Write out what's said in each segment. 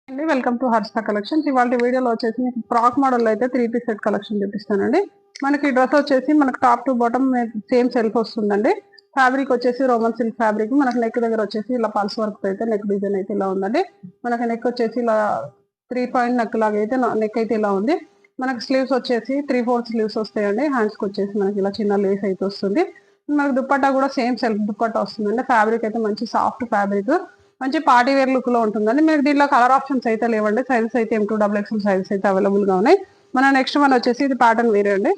అండి welcome to Harsha collections. ఇవాళ వీడియోలో వచ్చేసి మీకు ఫ్రాక్ మోడల్ అయితే 3 పీస్ సెట్ కలెక్షన్ చూపిస్తానండి. మనకి డ్రెస్ వచ్చేసి మనకు top to bottom same self వస్తుందండి. ఫ్యాబ్రిక్ వచ్చేసి రోమన్ సిల్క్ ఫ్యాబ్రిక్. మనకు నెక్ దగ్గర వచ్చేసి ఇలా పల్స్ వర్క్ అయితే నెక్ డిజైన్ అయితే ఇలా ఉందండి. మనకి నెక్ వచ్చేసి ఇలా 3 పాయింట్ నెక్ లాగా అయితే నెక్ అయితే ఇలా ఉంది. మనకి స్లీవ్స్ వచ్చేసి 3/4 స్లీవ్స్ వస్తాయండి. హ్యాండ్స్ కి వచ్చేసి మనకి ఇలా చిన్న లేస్ అయితే వస్తుంది. మనకి దుప్పట్టా కూడా సేమ్ సెల్ఫ్ దుప్పట్టా వస్తుందండి. ఫ్యాబ్రిక్ అయితే మంచి సాఫ్ట్ ఫ్యాబ్రిక్, మంచి పార్టీ వేర్ లుక్ లో ఉంటుందండి. మీకు దీంట్లో కలర్ ఆప్షన్స్ అయితే లేవండి. సైజెస్ అయితే M2XXL సైజెస్ అయితే అవైలబుల్ గా ఉన్నాయి. మన నెక్స్ట్ వన్ వచ్చేసి ఇది ప్యాటర్న్ వేరే అండి.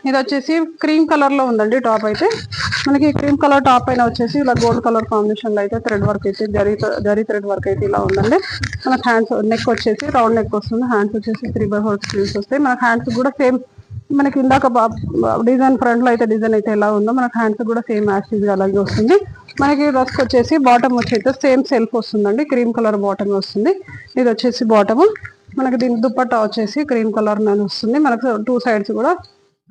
ఇది వచ్చేసి క్రీమ్ కలర్ లో ఉందండి. టాప్ అయితే మనకి క్రీమ్ కలర్ టాప్ పైన వచ్చేసి ఇలా గోల్డ్ కలర్ కాంబినేషన్ లో అయితే థ్రెడ్ వర్క్ అయితే జరీ థ్రెడ్ వర్క్ అయితే ఇలా ఉందండి. మనకి హ్యాండ్స్ నెక్ వచ్చేసి రౌండ్ నెక్ వస్తుంది. హ్యాండ్స్ వచ్చేసి 3/4 స్లీవ్స్ వస్తాయి. మనకి హ్యాండ్స్ కూడా సేమ్ మనకి ఇందాక డిజైన్ ఫ్రంట్ లో అయితే డిజైన్ అయితే ఎలా ఉందో మనకి హ్యాండ్స్ కూడా సేమ్ యాక్సిస్ అలాగే వస్తుంది. మనకి డ్రెస్ వచ్చేసి బాటమ్ వచ్చి అయితే సేమ్ సెల్ఫ్ వస్తుందండి. క్రీమ్ కలర్ బాటమ్ వస్తుంది. ఇది వచ్చేసి బాటమ్. మనకి దీని దుప్పట్టా వచ్చేసి క్రీమ్ కలర్ అని వస్తుంది. మనకు 2 సైడ్స్ కూడా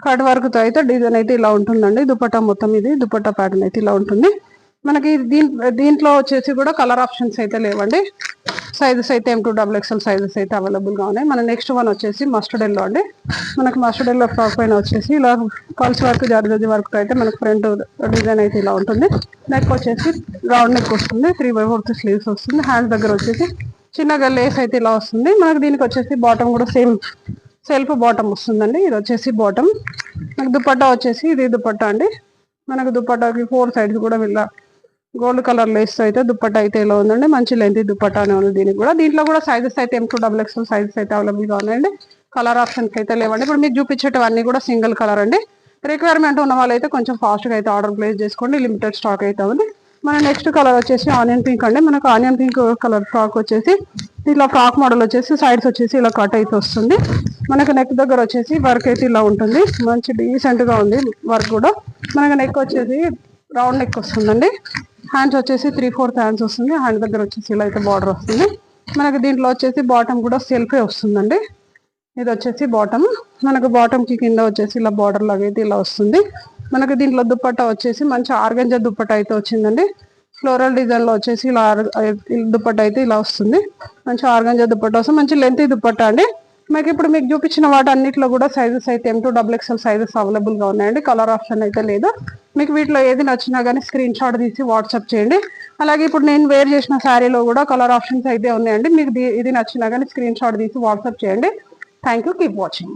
కట్ వర్క్ తో అయితే డిజైన్ అయితే ఇలా ఉంటుందండి. దుపట్టా మొత్తం ఇది దుపట్టా ప్యాటర్న్ అయితే ఇలా ఉంటుంది. మనకి దీంట్లో వచ్చేసి కూడా కలర్ ఆప్షన్స్ అయితే లేవండి. సైజెస్ అయితే M2XXL సైజెస్ అయితే అవైలబుల్ గా ఉన్నాయి. మన నెక్స్ట్ వన్ వచ్చేసి మస్టర్డ్ ఎల్లో అండి. మనకి మస్టర్డ్ ఎల్లో ఫ్రాక్ పైన వచ్చేసి ఇలా పల్స్ వర్క్ జరీ వర్క్ అయితే మనకి ఫ్రంట్ డిజైన్ అయితే ఇలా ఉంటుంది. నెక్ వచ్చేసి రౌండ్ నెక్ వస్తుంది. 3/4 స్లీవ్స్ వస్తుంది. హ్యాండ్ దగ్గర వచ్చేసి చిన్నగా లేస్ అయితే ఇలా వస్తుంది. మనకి దీనికి వచ్చేసి బాటమ్ కూడా సేమ్ సెల్ఫ్ బాటమ్ వస్తుందండి. ఇది వచ్చేసి బాటమ్. మనకు దుపట్టా వచ్చేసి ఇది దుపట్టా అండి. మనకు దుపట్టాకి 4 సైడ్స్ కూడా ఇలా గోల్డ్ కలర్ లేస్ అయితే దుపట్టా అయితే ఇలా ఉందండి. మంచి లెంత్ దుపట్టా అనే ఉంది దీనికి కూడా. దీంట్లో కూడా సైజెస్ అయితే M2XXL సైజెస్ అయితే అవైలబుల్ గా ఉన్నాయండి. కలర్ ఆప్షన్స్ అయితే లేవండి. ఇప్పుడు మీకు చూపించేటవన్నీ కూడా సింగిల్ కలర్ అండి. రిక్వైర్మెంట్ ఉన్న వాళ్ళైతే కొంచెం ఫాస్ట్ గా అయితే ఆర్డర్ ప్లేస్ చేసుకోండి. లిమిటెడ్ స్టాక్ అయితే ఉంది. మన నెక్స్ట్ కలర్ వచ్చేసి ఆనియన్ పింక్ అండి. మనకు ఆనియన్ పింక్ కలర్ ఫ్రాక్ వచ్చేసి ఇలా ఫ్రాక్ మోడల్ వచ్చేసి సైడ్స్ వచ్చేసి ఇలా కట్ అయితే వస్తుంది. మనకు నెక్ దగ్గర వచ్చేసి వర్క్ అయితే ఇలా ఉంటుంది. మంచి డీసెంట్ గా ఉంది వర్క్ కూడా. మనకు నెక్ వచ్చేసి రౌండ్ నెక్ వస్తుందండి. హ్యాండ్స్ వచ్చేసి 3/4 హ్యాండ్స్ వస్తుంది. హ్యాండ్ దగ్గర వచ్చేసి ఇలా అయితే బార్డర్ వస్తుంది. మనకి దీంట్లో వచ్చేసి బాటమ్ కూడా సెల్ఫే వస్తుందండి. ఇది వచ్చేసి బాటమ్. మనకు బాటమ్ కి కింద వచ్చేసి ఇలా బార్డర్ లాగా అయితే ఇలా వస్తుంది. మనకి దీంట్లో దుపట్టా వచ్చేసి మంచి ఆర్గంజా దుపట్టా అయితే వచ్చిందండి. ఫ్లోరల్ డిజైన్ లో వచ్చేసి ఇలా దుపట్టా అయితే ఇలా వస్తుంది. మంచి ఆర్గంజా దుపట్టా వస్తుంది. మంచి లెంత్ దుపట్టా అండి. మీకు ఇప్పుడు మీకు చూపించిన వాటి అన్నిట్లో కూడా సైజెస్ అయితే M2XXL సైజెస్ అవైలబుల్ గా ఉన్నాయండి. కలర్ ఆప్షన్ అయితే లేదు. మీకు వీటిలో ఏది నచ్చినా కానీ స్క్రీన్ షాట్ తీసి వాట్సాప్ చేయండి. అలాగే ఇప్పుడు నేను వేర్ చేసిన శారీలో కూడా కలర్ ఆప్షన్స్ అయితే ఉన్నాయండి. మీకు ఇది నచ్చినా కానీ స్క్రీన్ షాట్ తీసి వాట్సాప్ చేయండి. Thank you. Keep watching.